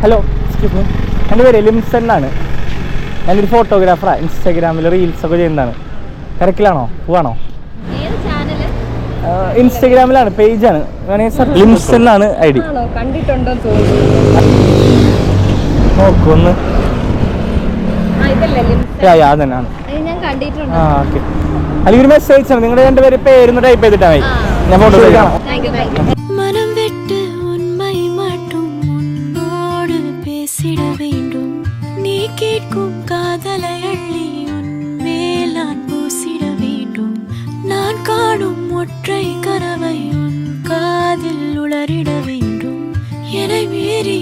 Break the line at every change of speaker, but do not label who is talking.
Hello, excuse me. എൻ്റെ പേര് ലിംസൺ എന്നാണ്. ഞാനൊരു ഫോട്ടോഗ്രാഫറാണ്. ഇൻസ്റ്റാഗ്രാമിൽ റീൽസൊക്കെ ചെയ്യുന്നതാണ്. തിരക്കിലാണോ? പോവാണോ? ഇൻസ്റ്റാഗ്രാമിലാണ്, പേജാണ്. ലിംസൺ എന്നാണ് ID. നോക്കൊന്ന്. അതന്നെയാണ്. അല്ലെങ്കിൽ ഒരു മെസ്സേജ് ആണ്. നിങ്ങളുടെ എൻ്റെ പേര് പേരൊന്ന് ടൈപ്പ് ചെയ്തിട്ടാ മതി. ഞാൻ ഫോട്ടോ എടുക്കാം.
பேசிட வேண்டும் நீ கேட்கும் காதலை அள்ளி உன் மேல் நான் பூசிட வேண்டும் நான் காணும் ஒற்றை கனவை உன் காதில் உளறிட வேண்டும் என்னை மீறி